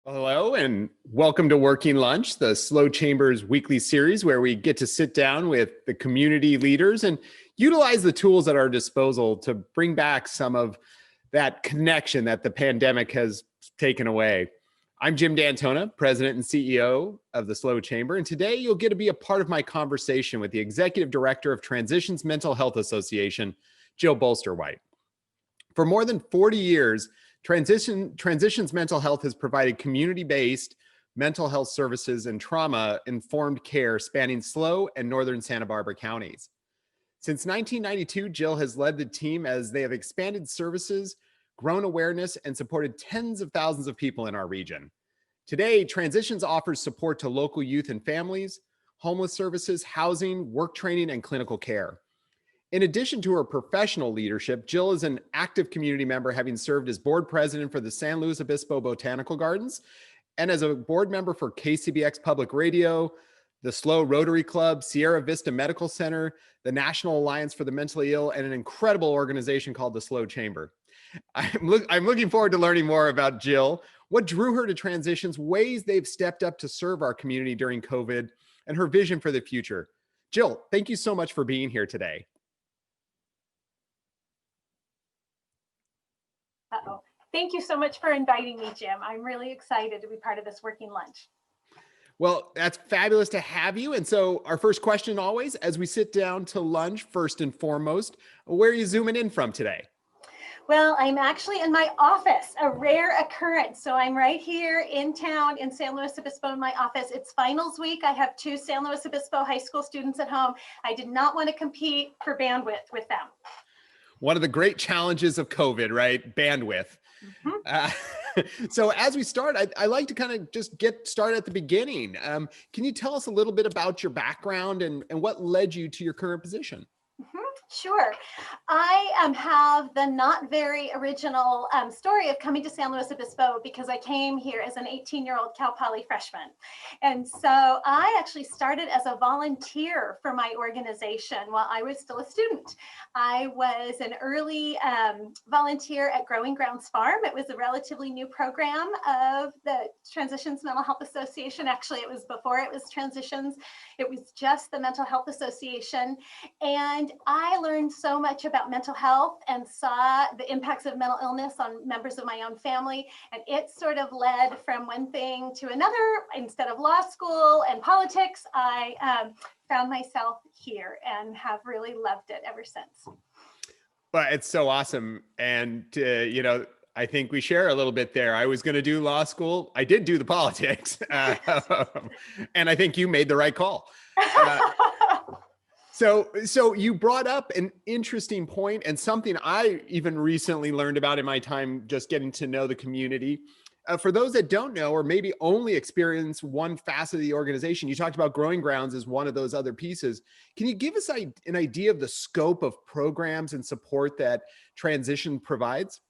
Hello and welcome to Working Lunch, the Slow Chambers weekly series where we get to sit down with the community leaders and utilize the tools at our disposal to bring back some of that connection that the pandemic has taken away. I'm Jim D'Antona, President and CEO of the Slow Chamber, and today you'll get to be a part of my conversation with the Executive Director of Transitions Mental Health Association, Jill Bolster-White. For more than 40 years, Transitions Mental Health has provided community-based mental health services and trauma-informed care spanning SLO and northern Santa Barbara counties. Since 1992, Jill has led the team as they have expanded services, grown awareness, and supported tens of thousands of people in our region. Today, Transitions offers support to local youth and families, homeless services, housing, work training, and clinical care. In addition to her professional leadership, Jill is an active community member, having served as board president for the San Luis Obispo Botanical Gardens and as a board member for KCBX Public Radio, the SLO Rotary Club, Sierra Vista Medical Center, the National Alliance for the Mentally Ill, and an incredible organization called the Slow Chamber. I'm looking forward to learning more about Jill, what drew her to Transitions, ways they've stepped up to serve our community during COVID, and her vision for the future. Jill, thank you so much for being here today. Uh-oh. Thank you so much for inviting me, Jim. I'm really excited to be part of this working lunch. Well, that's fabulous to have you. And so our first question always, as we sit down to lunch, first and foremost, where are you zooming in from today? Well, I'm actually in my office, a rare occurrence. So I'm right here in town in San Luis Obispo in my office. It's finals week. I have two San Luis Obispo high school students at home. I did not want to compete for bandwidth with them. One of the great challenges of COVID, right? Bandwidth. So as we start, I like to kind of just get started at the beginning. Can you tell us a little bit about your background and what led you to your current position? Sure. I have the not very original story of coming to San Luis Obispo because I came here as an 18-year-old Cal Poly freshman. And so I actually started as a volunteer for my organization while I was still a student. I was an early volunteer at Growing Grounds Farm. It was a relatively new program of the Transitions Mental Health Association. Actually, it was before it was Transitions. It was just the Mental Health Association. And I learned so much about mental health and saw the impacts of mental illness on members of my own family. And it sort of led from one thing to another. Instead of law school and politics, I found myself here and have really loved it ever since. But it's so awesome. And, I think we share a little bit there. I was going to do law school. I did do the politics. And I think you made the right call. So you brought up an interesting point and something I even recently learned about in my time just getting to know the community. For those that don't know, or maybe only experience one facet of the organization, you talked about Growing Grounds as one of those other pieces. Can you give us an idea of the scope of programs and support that Transition provides?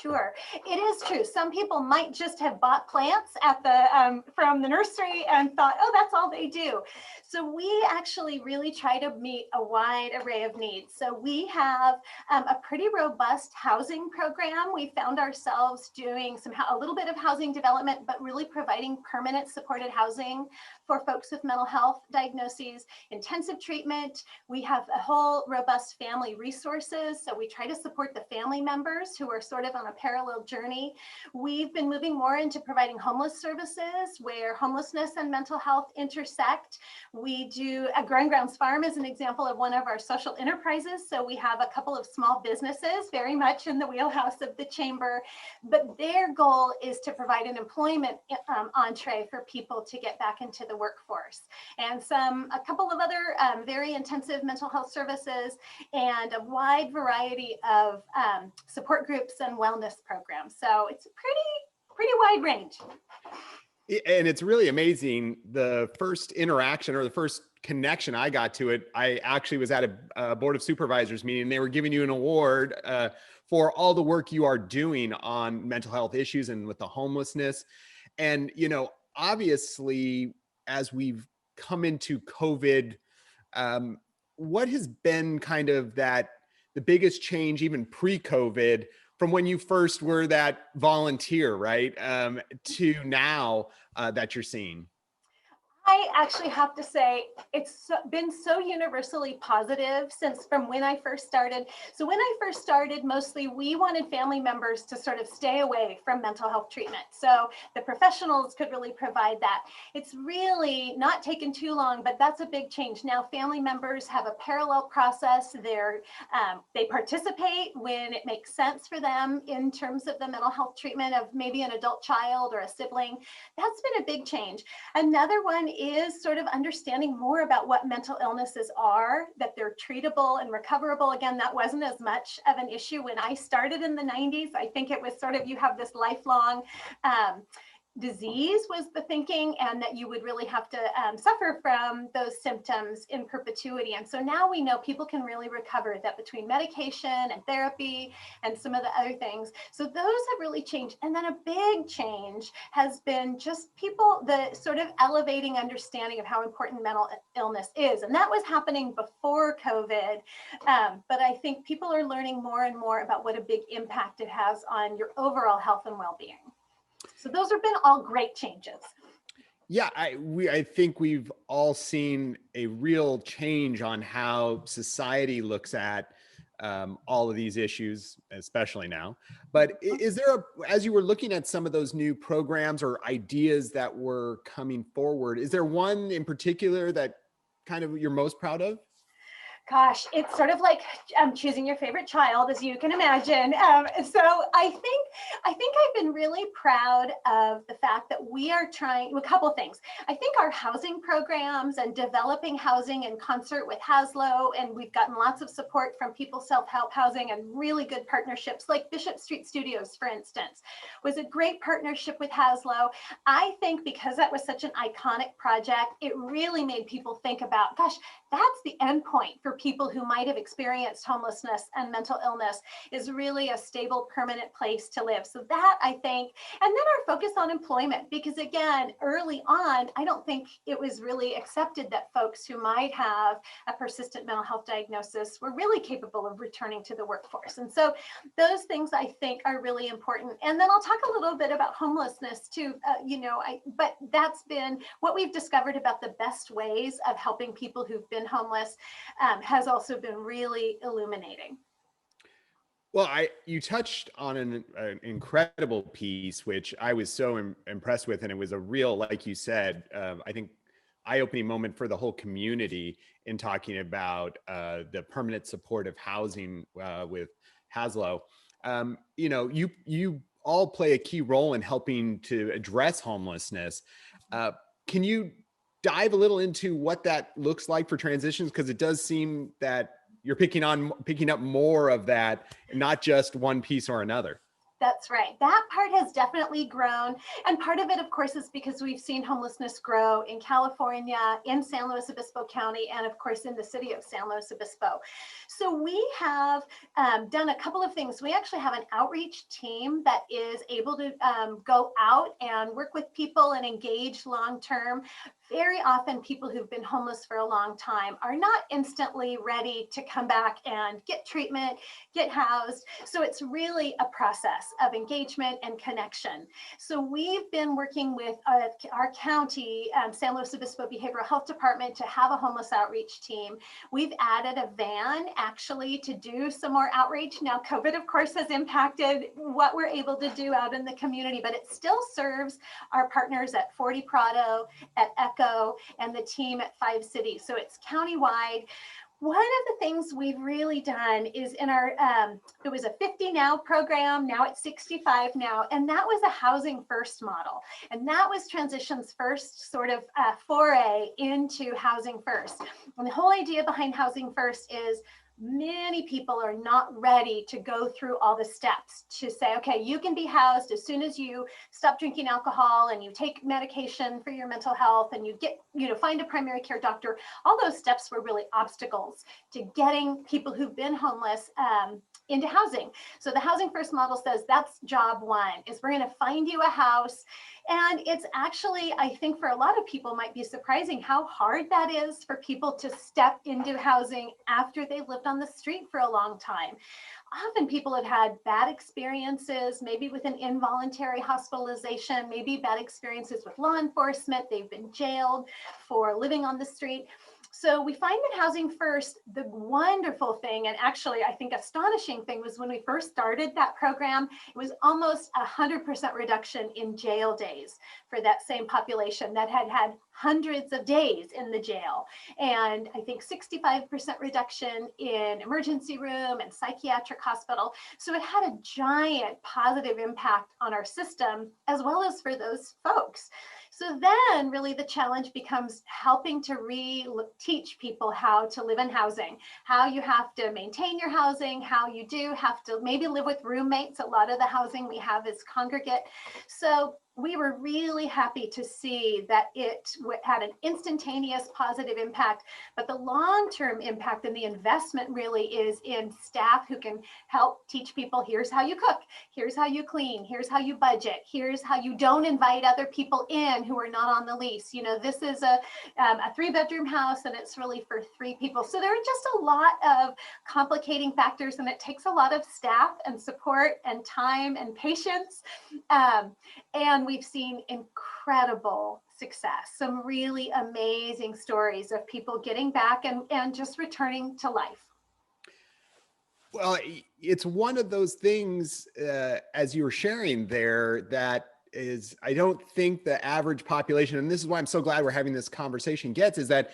Sure, it is true. Some people might just have bought plants at the from the nursery and thought, oh, that's all they do. So we actually really try to meet a wide array of needs. So we have a pretty robust housing program. We found ourselves doing a little bit of housing development, but really providing permanent supported housing for folks with mental health diagnoses, intensive treatment. We have a whole robust family resources. So we try to support the family members who are sort of on a parallel journey. We've been moving more into providing homeless services where homelessness and mental health intersect. We do a Growing Grounds Farm as an example of one of our social enterprises. So we have a couple of small businesses very much in the wheelhouse of the chamber, but their goal is to provide an employment entree for people to get back into the workforce. And a couple of other very intensive mental health services and a wide variety of support groups and wellness programs. So it's a pretty wide range. And it's really amazing. The first interaction or the first connection I got to it, I actually was at a board of supervisors meeting. They were giving you an award for all the work you are doing on mental health issues and with the homelessness. And, obviously, as we've come into COVID, what has been kind of the biggest change, even pre-COVID, from when you first were that volunteer, right? To now that you're seeing? I actually have to say been so universally positive since from when I first started. So when I first started, mostly we wanted family members to sort of stay away from mental health treatment. So the professionals could really provide that. It's really not taken too long, but that's a big change. Now family members have a parallel process. They participate when it makes sense for them in terms of the mental health treatment of maybe an adult child or a sibling. That's been a big change. Another one is sort of understanding more about what mental illnesses are, that they're treatable and recoverable. Again, that wasn't as much of an issue when I started in the 90s. I think it was sort of, you have this lifelong disease was the thinking, and that you would really have to suffer from those symptoms in perpetuity. And so now we know people can really recover, that between medication and therapy and some of the other things. So those have really changed. And then a big change has been just the sort of elevating understanding of how important mental illness is. And that was happening before COVID. But I think people are learning more and more about what a big impact it has on your overall health and well-being. So those have been all great changes. Yeah, I think we've all seen a real change on how society looks at all of these issues, especially now. But is there, as you were looking at some of those new programs or ideas that were coming forward, is there one in particular that kind of you're most proud of? Gosh, it's sort of like choosing your favorite child, as you can imagine. So I think I've been really proud of the fact that we are trying a couple of things. I think our housing programs and developing housing in concert with HASLO, and we've gotten lots of support from People's Self-Help Housing and really good partnerships, like Bishop Street Studios, for instance, was a great partnership with HASLO. I think because that was such an iconic project, it really made people think about, gosh, that's the end point for people who might have experienced homelessness and mental illness, is really a stable, permanent place to live. So that, I think, and then our focus on employment, because again, early on, I don't think it was really accepted that folks who might have a persistent mental health diagnosis were really capable of returning to the workforce. And so those things I think are really important. And then I'll talk a little bit about homelessness too. But that's been what we've discovered about the best ways of helping people who've been homeless has also been really illuminating. Well, you touched on an incredible piece, which I was so impressed with, and it was a real, like you said, I think eye-opening moment for the whole community in talking about the permanent supportive housing with HASLO. You all play a key role in helping to address homelessness. Can you dive a little into what that looks like for transitions? Because it does seem that you're picking up more of that, not just one piece or another. That's right. That part has definitely grown. And part of it, of course, is because we've seen homelessness grow in California, in San Luis Obispo County, and of course, in the city of San Luis Obispo. So we have done a couple of things. We actually have an outreach team that is able to go out and work with people and engage long-term. Very often people who've been homeless for a long time are not instantly ready to come back and get treatment, get housed. So it's really a process of engagement and connection. So we've been working with our county, San Luis Obispo Behavioral Health Department, to have a homeless outreach team. We've added a van actually to do some more outreach. Now, COVID, of course, has impacted what we're able to do out in the community, but it still serves our partners at 40 Prado, at Echo, and the team at 5 Cities. So it's countywide. One of the things we've really done is in our, it was a 50 now program, now it's 65 now, and that was a housing first model. And that was transition's first sort of foray into housing first. And the whole idea behind housing first is many people are not ready to go through all the steps to say, okay, you can be housed as soon as you stop drinking alcohol and you take medication for your mental health and you get, find a primary care doctor. All those steps were really obstacles to getting people who've been homeless into housing. So the housing first model says that's job one, is we're going to find you a house. And it's actually, I think for a lot of people might be surprising how hard that is for people to step into housing after they've lived on the street for a long time. often people have had bad experiences, maybe with an involuntary hospitalization, maybe bad experiences with law enforcement. They've been jailed for living on the street. So we find that Housing First, the wonderful thing, and actually I think astonishing thing, was when we first started that program, it was almost 100% reduction in jail days for that same population that had had hundreds of days in the jail. And I think 65% reduction in emergency room and psychiatric hospital. So it had a giant positive impact on our system as well as for those folks. So then really the challenge becomes helping to teach people how to live in housing, how you have to maintain your housing, how you do have to maybe live with roommates. A lot of the housing we have is congregate. So we were really happy to see that it had an instantaneous positive impact, but the long-term impact and the investment really is in staff who can help teach people, here's how you cook, here's how you clean, here's how you budget, here's how you don't invite other people in who are not on the lease. You know, this is a 3-bedroom house and it's really for 3 people. So there are just a lot of complicating factors, and it takes a lot of staff and support and time and patience. And we've seen incredible success, some really amazing stories of people getting back and just returning to life. Well, it's one of those things, as you were sharing there, that is, I don't think the average population, and this is why I'm so glad we're having this conversation, gets, is that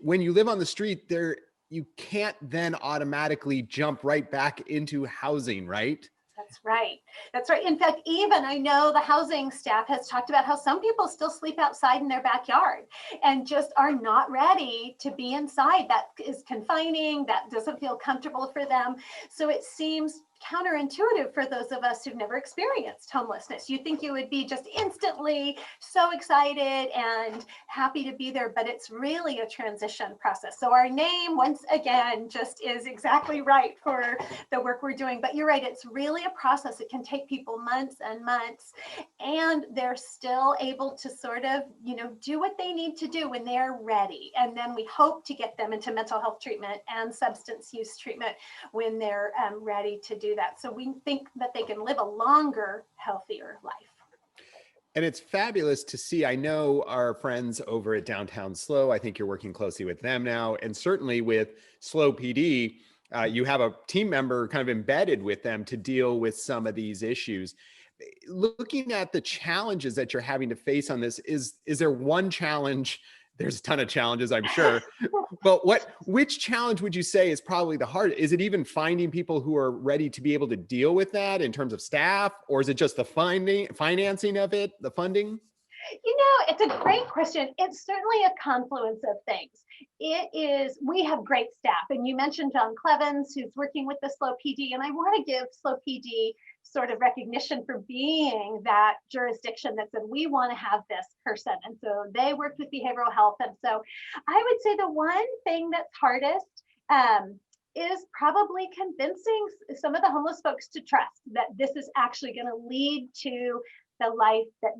when you live on the street there, you can't then automatically jump right back into housing, right? That's right. That's right. In fact, even I know the housing staff has talked about how some people still sleep outside in their backyard and just are not ready to be inside. That is confining. That doesn't feel comfortable for them. So it seems counterintuitive for those of us who've never experienced homelessness. You think you would be just instantly so excited and happy to be there, but it's really a transition process. So our name, once again, just is exactly right for the work we're doing. But you're right, it's really a process. It can take people months and months, and they're still able to sort of, you know, do what they need to do when they're ready. And then we hope to get them into mental health treatment and substance use treatment when they're ready to do that. So we think that they can live a longer, healthier life. And it's fabulous to see. I know our friends over at Downtown SLO, I think you're working closely with them now, and certainly with SLO PD, you have a team member kind of embedded with them to deal with some of these issues. Looking at the challenges that you're having to face on this, is there one challenge? There's a ton of challenges, I'm sure. But which challenge would you say is probably the hardest? Is it even finding people who are ready to be able to deal with that in terms of staff, or is it just the financing of it, the funding? You know, it's a great question. It's certainly a confluence of things. It is, we have great staff. And you mentioned John Clevens, who's working with the SLO PD. And I want to give SLO PD sort of recognition for being that jurisdiction that said, we want to have this person. And so they worked with behavioral health. And so I would say the one thing that's hardest is probably convincing some of the homeless folks to trust that this is actually going to lead to the life that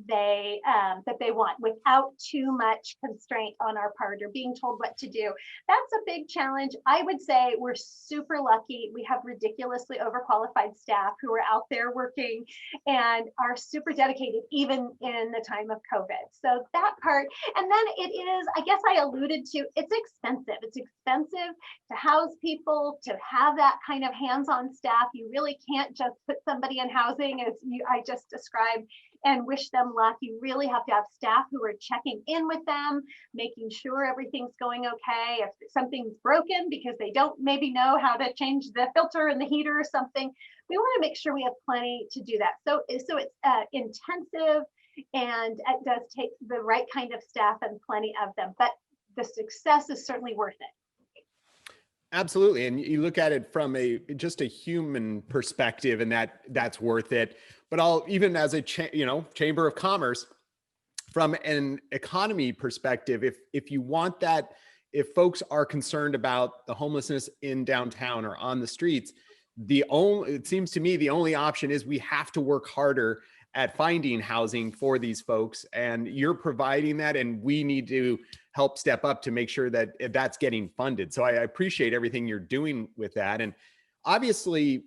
they want without too much constraint on our part or being told what to do. That's a big challenge. I would say we're super lucky. We have ridiculously overqualified staff who are out there working and are super dedicated, even in the time of COVID. So that part, and then it is, I guess I alluded to, it's expensive. It's expensive to house people, to have that kind of hands-on staff. You really can't just put somebody in housing as I just described and wish them luck. You really have to have staff who are checking in with them, making sure everything's going okay. If something's broken because they don't maybe know how to change the filter in the heater or something, we want to make sure we have plenty to do that. So it's intensive, and it does take the right kind of staff and plenty of them, but the success is certainly worth it. Absolutely. And you look at it from just a human perspective, and that's worth it. But even as a Chamber of Commerce, from an economy perspective, if you want that, if folks are concerned about the homelessness in downtown or on the streets, it seems to me the only option is we have to work harder at finding housing for these folks, and you're providing that, and we need to help step up to make sure that that's getting funded. So I appreciate everything you're doing with that. And obviously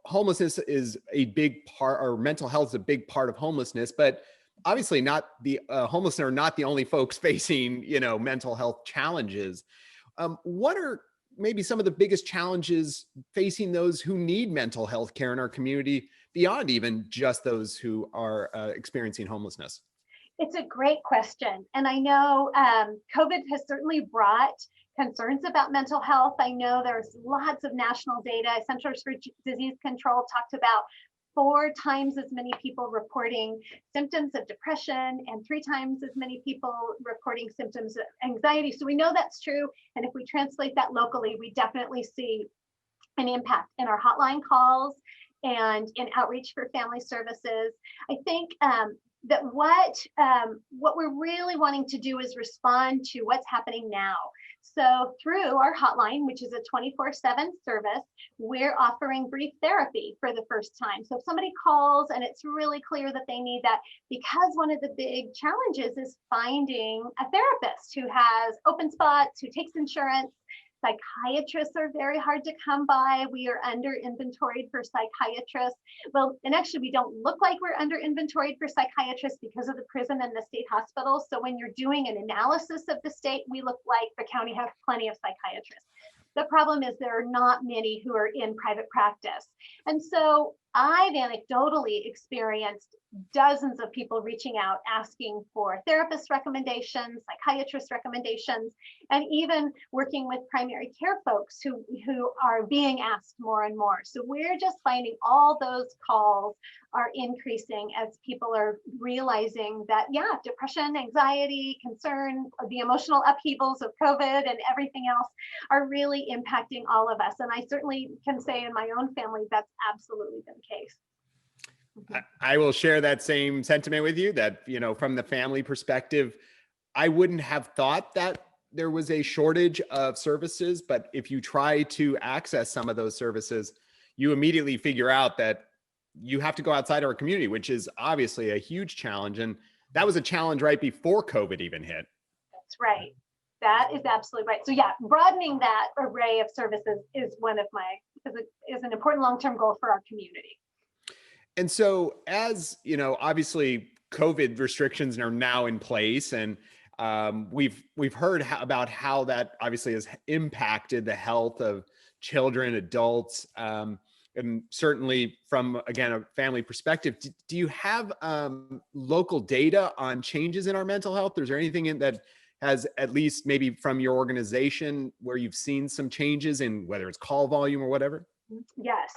homelessness is a big part, or mental health is a big part of homelessness, but obviously not the homeless are not the only folks facing, mental health challenges. What are maybe some of the biggest challenges facing those who need mental health care in our community beyond even just those who are experiencing homelessness? It's a great question. And I know COVID has certainly brought concerns about mental health. I know there's lots of national data. Centers for Disease Control talked about 4 times as many people reporting symptoms of depression and 3 times as many people reporting symptoms of anxiety. So we know that's true. And if we translate that locally, we definitely see an impact in our hotline calls and in outreach for family services. I think that what we're really wanting to do is respond to what's happening now. So through our hotline, which is a 24/7 service, we're offering brief therapy for the first time. So if somebody calls and it's really clear that they need that, because one of the big challenges is finding a therapist who has open spots, who takes insurance. Psychiatrists are very hard to come by. We are under inventoried for psychiatrists. Well, and actually we don't look like we're under inventoried for psychiatrists because of the prison and the state hospitals. So when you're doing an analysis of the state, we look like the county has plenty of psychiatrists. The problem is there are not many who are in private practice. And so I've anecdotally experienced dozens of people reaching out asking for therapist recommendations, psychiatrist recommendations, and even working with primary care folks who are being asked more and more. So we're just finding all those calls are increasing as people are realizing that, yeah, depression, anxiety, concern, the emotional upheavals of COVID and everything else are really impacting all of us. And I certainly can say in my own family, that's absolutely been the case. I will share that same sentiment with you that, from the family perspective, I wouldn't have thought that there was a shortage of services, but if you try to access some of those services, you immediately figure out that you have to go outside our community, which is obviously a huge challenge. And that was a challenge right before COVID even hit. That's right. That is absolutely right. So yeah, broadening that array of services is is an important long-term goal for our community. And so as, obviously COVID restrictions are now in place, and we've heard about how that obviously has impacted the health of children, adults, and certainly from, again, a family perspective. Do you have local data on changes in our mental health? Is there anything that has, at least maybe from your organization, where you've seen some changes in whether it's call volume or whatever? Yes.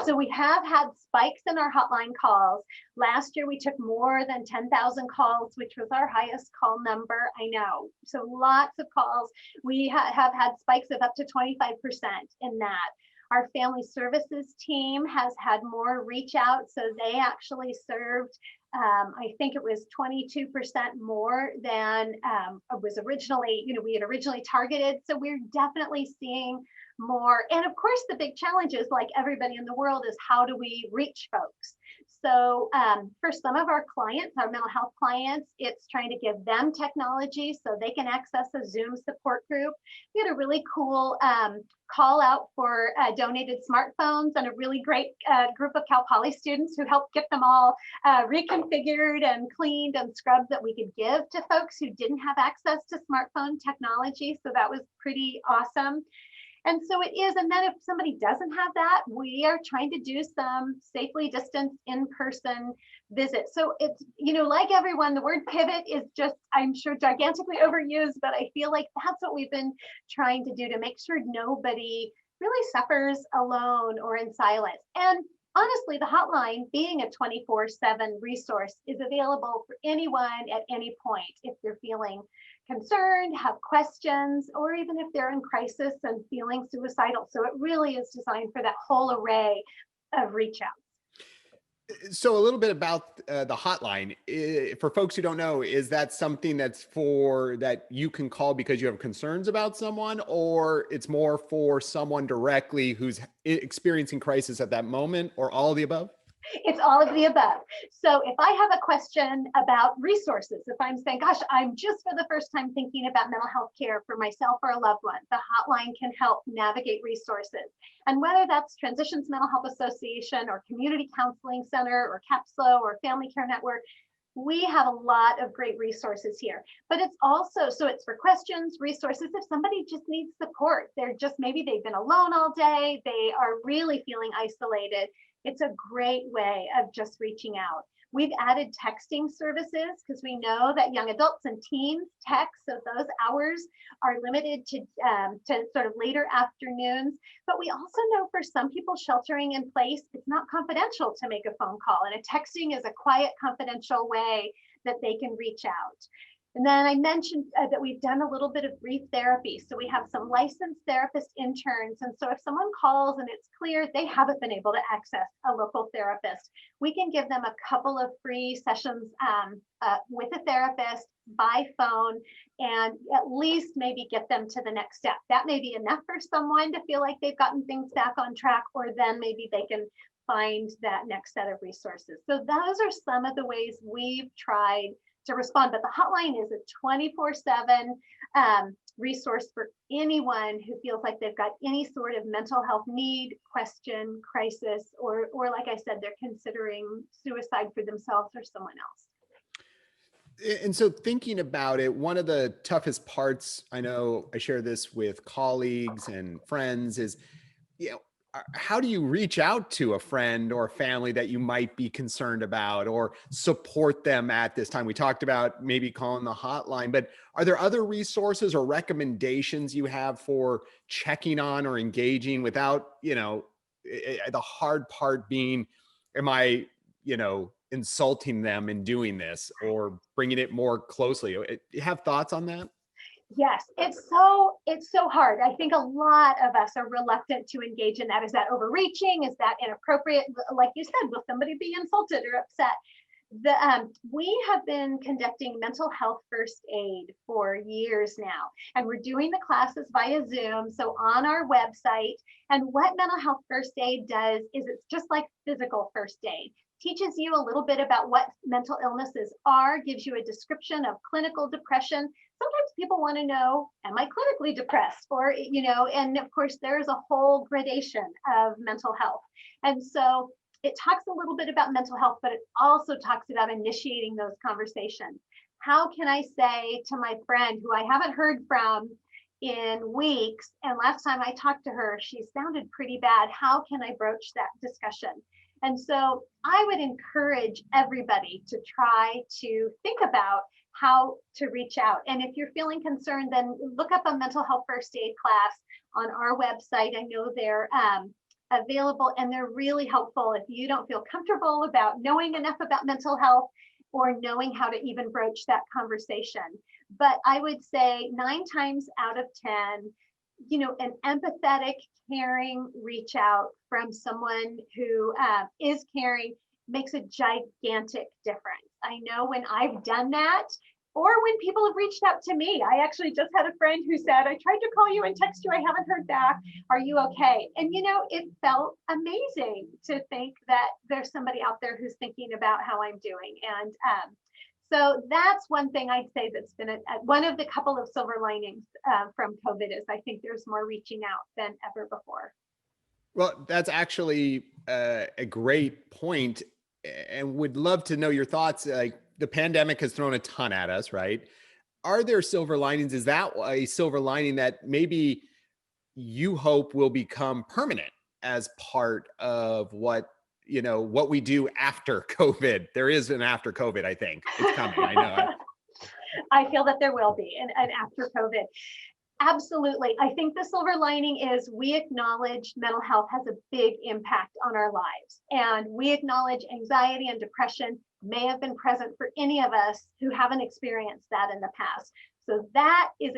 So we have had spikes in our hotline calls. Last year, we took more than 10,000 calls, which was our highest call number. I know. So lots of calls. We have had spikes of up to 25% in that. Our family services team has had more reach out. So they actually served, I think it was 22% more than was originally, we had originally targeted. So we're definitely seeing more. And of course, the big challenge is, like everybody in the world, is how do we reach folks? So for some of our clients, our mental health clients, it's trying to give them technology so they can access a Zoom support group. We had a really cool call out for donated smartphones, and a really great group of Cal Poly students who helped get them all reconfigured and cleaned and scrubbed that we could give to folks who didn't have access to smartphone technology. So that was pretty awesome. And so it is. And then if somebody doesn't have that, we are trying to do some safely distanced in-person visits. So it's, like everyone, the word pivot is just, I'm sure, gigantically overused, but I feel like that's what we've been trying to do to make sure nobody really suffers alone or in silence. And honestly, the hotline, being a 24/7 resource, is available for anyone at any point if they're feeling concerned, have questions, or even if they're in crisis and feeling suicidal. So it really is designed for that whole array of reach outs. So a little bit about the hotline. For folks who don't know, is that something that you can call because you have concerns about someone, or it's more for someone directly who's experiencing crisis at that moment, or all of the above? It's all of the above. So if I have a question about resources, if I'm saying, gosh, I'm just for the first time thinking about mental health care for myself or a loved one, the hotline can help navigate resources. And whether that's Transitions Mental Health Association or Community Counseling Center or CAPSLO or Family Care Network, we have a lot of great resources here. But it's also, so it's for questions, resources, if somebody just needs support, they're just, maybe they've been alone all day, they are really feeling isolated. It's a great way of just reaching out. We've added texting services because we know that young adults and teens text, so those hours are limited to sort of later afternoons. But we also know for some people sheltering in place, it's not confidential to make a phone call, and a texting is a quiet, confidential way that they can reach out. And then I mentioned that we've done a little bit of brief therapy. So we have some licensed therapist interns. And so if someone calls and it's clear they haven't been able to access a local therapist, we can give them a couple of free sessions with a therapist by phone and at least maybe get them to the next step. That may be enough for someone to feel like they've gotten things back on track, or then maybe they can find that next set of resources. So those are some of the ways we've tried to respond, but the hotline is a 24/7 resource for anyone who feels like they've got any sort of mental health need, question, crisis, or like I said, they're considering suicide for themselves or someone else. And so thinking about it, one of the toughest parts, I know I share this with colleagues and friends, is, you know, how do you reach out to a friend or family that you might be concerned about or support them at this time? We talked about maybe calling the hotline, but are there other resources or recommendations you have for checking on or engaging without, you know, the hard part being, am I, you know, insulting them in doing this or bringing it more closely? You have thoughts on that? Yes, it's so hard. I think a lot of us are reluctant to engage in that. Is that overreaching? Is that inappropriate? Like you said, will somebody be insulted or upset? We have been conducting mental health first aid for years now, and we're doing the classes via Zoom, so on our website. And what mental health first aid does is it's just like physical first aid. Teaches you a little bit about what mental illnesses are, gives you a description of clinical depression. Sometimes people want to know, am I clinically depressed? Or, you know, and of course, there's a whole gradation of mental health. And so it talks a little bit about mental health, but it also talks about initiating those conversations. How can I say to my friend who I haven't heard from in weeks, and last time I talked to her, she sounded pretty bad. How can I broach that discussion? And so I would encourage everybody to try to think about how to reach out. And if you're feeling concerned, then look up a mental health first aid class on our website. I know they're available and they're really helpful if you don't feel comfortable about knowing enough about mental health or knowing how to even broach that conversation. But I would say 9 times out of 10, you know, an empathetic, caring reach out from someone who is caring makes a gigantic difference. I know when I've done that, or when people have reached out to me. I actually just had a friend who said, I tried to call you and text you, I haven't heard back. Are you okay? And you know, it felt amazing to think that there's somebody out there who's thinking about how I'm doing. And so that's one thing I'd say that's been one of the couple of silver linings from COVID is I think there's more reaching out than ever before. Well, that's actually a great point, and would love to know your thoughts. Like, the pandemic has thrown a ton at us, right? Are there silver linings? Is that a silver lining that maybe you hope will become permanent as part of what, you know, what we do after COVID? There is an after COVID, I think. It's coming. I know. I feel that there will be an after COVID. Absolutely. I think the silver lining is we acknowledge mental health has a big impact on our lives. And we acknowledge anxiety and depression may have been present for any of us who haven't experienced that in the past. So that is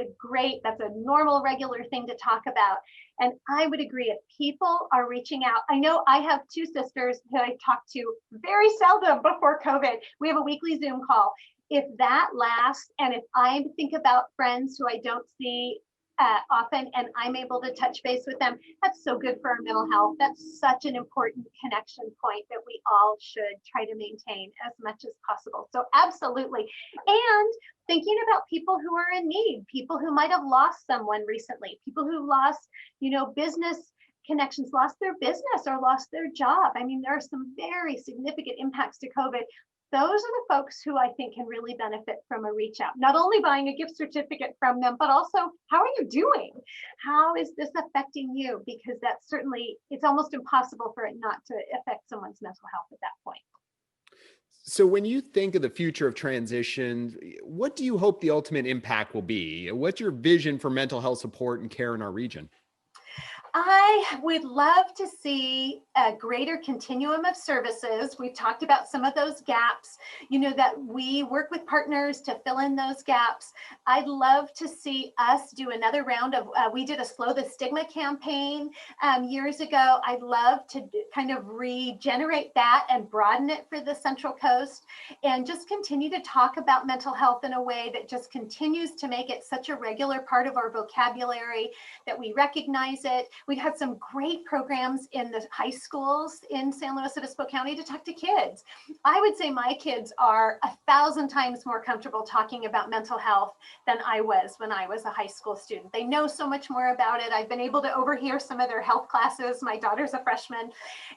that's a normal, regular thing to talk about. And I would agree, if people are reaching out, I know I have 2 sisters who I talk to very seldom before COVID. We have a weekly Zoom call. If that lasts, and if I think about friends who I don't see often, and I'm able to touch base with them. That's so good for our mental health. That's such an important connection point that we all should try to maintain as much as possible. So absolutely. And thinking about people who are in need, people who might have lost someone recently, people who lost, business connections, lost their business or lost their job. I mean, there are some very significant impacts to COVID. Those are the folks who I think can really benefit from a reach out, not only buying a gift certificate from them, but also, how are you doing? How is this affecting you? Because that's certainly, it's almost impossible for it not to affect someone's mental health at that point. So when you think of the future of transition, what do you hope the ultimate impact will be? What's your vision for mental health support and care in our region? I would love to see a greater continuum of services. We've talked about some of those gaps, that we work with partners to fill in those gaps. I'd love to see us do another round of, we did a Slow the Stigma campaign years ago. I'd love to kind of regenerate that and broaden it for the Central Coast, and just continue to talk about mental health in a way that just continues to make it such a regular part of our vocabulary, that we recognize it. We've had some great programs in the high schools in San Luis Obispo County to talk to kids. I would say my kids are 1,000 times more comfortable talking about mental health than I was when I was a high school student. They know so much more about it. I've been able to overhear some of their health classes. My daughter's a freshman,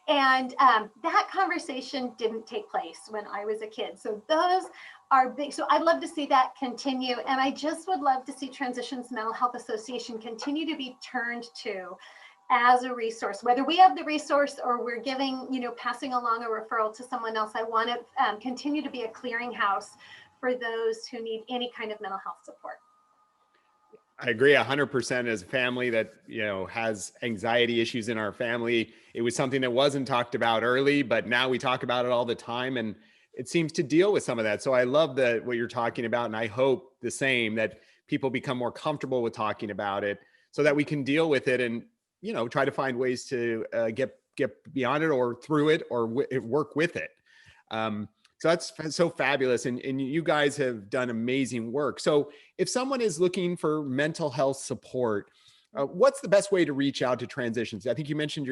and that conversation didn't take place when I was a kid. So those are big. So I'd love to see that continue. And I just would love to see Transitions Mental Health Association continue to be turned to as a resource, whether we have the resource or we're giving, passing along a referral to someone else. I want to continue to be a clearinghouse for those who need any kind of mental health support. I agree 100%. As a family that, has anxiety issues in our family, it was something that wasn't talked about early, but now we talk about it all the time, and it seems to deal with some of that. So I love what you're talking about. And I hope the same, that people become more comfortable with talking about it so that we can deal with it and, try to find ways to get beyond it or through it or work with it. So that's so fabulous. And you guys have done amazing work. So if someone is looking for mental health support, what's the best way to reach out to Transitions? I think you mentioned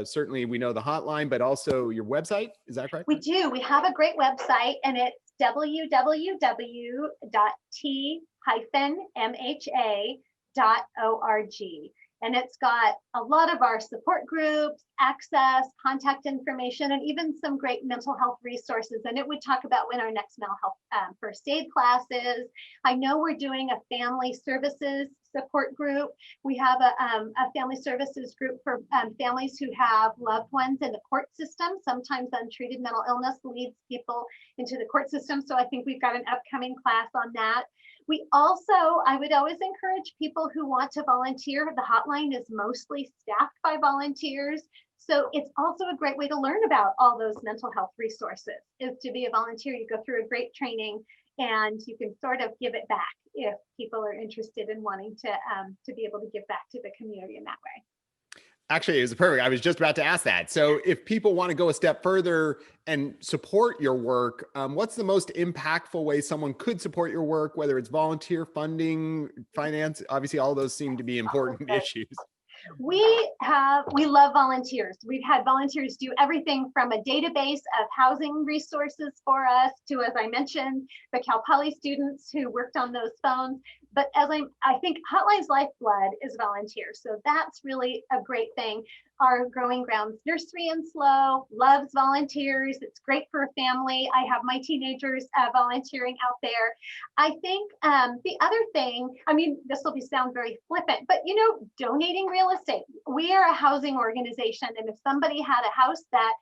certainly we know the hotline, but also your website. Is that correct? We do. We have a great website, and it's www.t-mha.org. And it's got a lot of our support groups, access, contact information, and even some great mental health resources. And it would talk about when our next mental health first aid class is. I know we're doing a family services support group. We have a family services group for families who have loved ones in the court system. Sometimes untreated mental illness leads people into the court system. So I think we've got an upcoming class on that. We also, I would always encourage people who want to volunteer. The hotline is mostly staffed by volunteers. So it's also a great way to learn about all those mental health resources, is to be a volunteer. You go through a great training and you can sort of give it back if people are interested in wanting to be able to give back to the community in that way. Actually, it was perfect. I was just about to ask that. So if people want to go a step further and support your work, what's the most impactful way someone could support your work, whether it's volunteer, funding, finance? Obviously, all of those seem to be important issues. We love volunteers. We've had volunteers do everything from a database of housing resources for us to, as I mentioned, the Cal Poly students who worked on those phones. But I think Hotline's lifeblood is volunteers. So that's really a great thing. Our Growing Grounds Nursery in SLO loves volunteers. It's great for a family. I have my teenagers volunteering out there. I think the other thing, this will sound very flippant, but donating real estate. We are a housing organization, and if somebody had a house that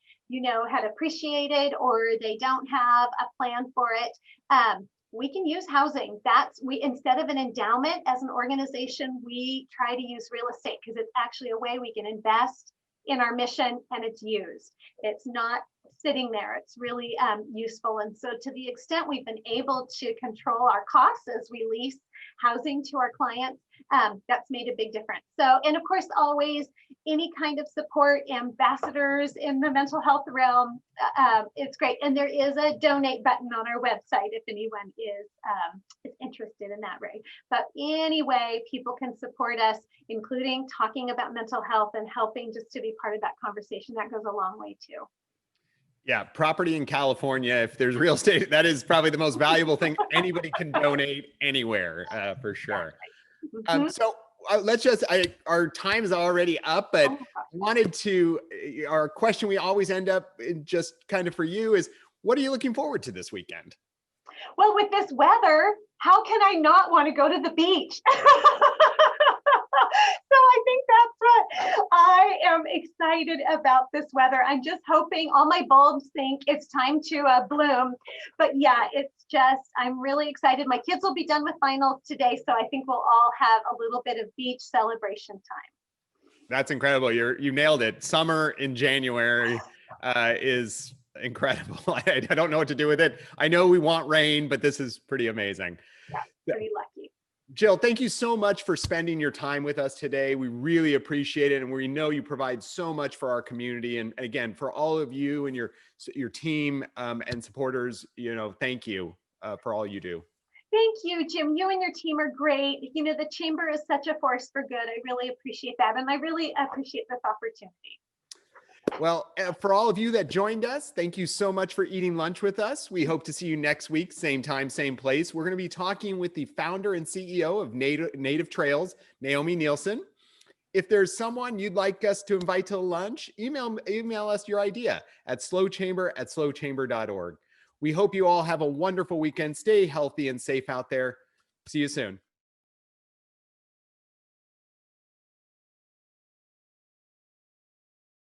had appreciated, or they don't have a plan for it, we can use housing. Instead of an endowment as an organization, we try to use real estate because it's actually a way we can invest in our mission, and it's used. It's not sitting there. It's really useful. And so to the extent we've been able to control our costs as we lease housing to our clients, that's made a big difference. So, and of course, always any kind of support, ambassadors in the mental health realm, it's great. And there is a donate button on our website if anyone is interested in that, Ray. But anyway, people can support us, including talking about mental health and helping just to be part of that conversation. That goes a long way too. Yeah, property in California, if there's real estate, that is probably the most valuable thing anybody can donate anywhere, for sure. So let's just, our time is already up, but wanted to, our question we always end up just kind of for you is, what are you looking forward to this weekend? Well, with this weather, how can I not want to go to the beach? So I think that's what I am excited about this weather. I'm just hoping all my bulbs think it's time to bloom. But yeah, it's just, I'm really excited. My kids will be done with finals today, so I think we'll all have a little bit of beach celebration time. That's incredible. You nailed it. Summer in January is incredible. I don't know what to do with it. I know we want rain, but this is pretty amazing. Yeah, pretty lucky. Jill, thank you so much for spending your time with us today. We really appreciate it. And we know you provide so much for our community. And again, for all of you and your team and supporters, thank you for all you do. Thank you, Jim. You and your team are great. The Chamber is such a force for good. I really appreciate that. And I really appreciate this opportunity. Well, for all of you that joined us, thank you so much for eating lunch with us. We hope to see you next week, same time, same place. We're going to be talking with the founder and CEO of Native Trails, Naomi Nielsen. If there's someone you'd like us to invite to lunch, email us your idea at slowchamber@slowchamber.org. We hope you all have a wonderful weekend. Stay healthy and safe out there. See you soon.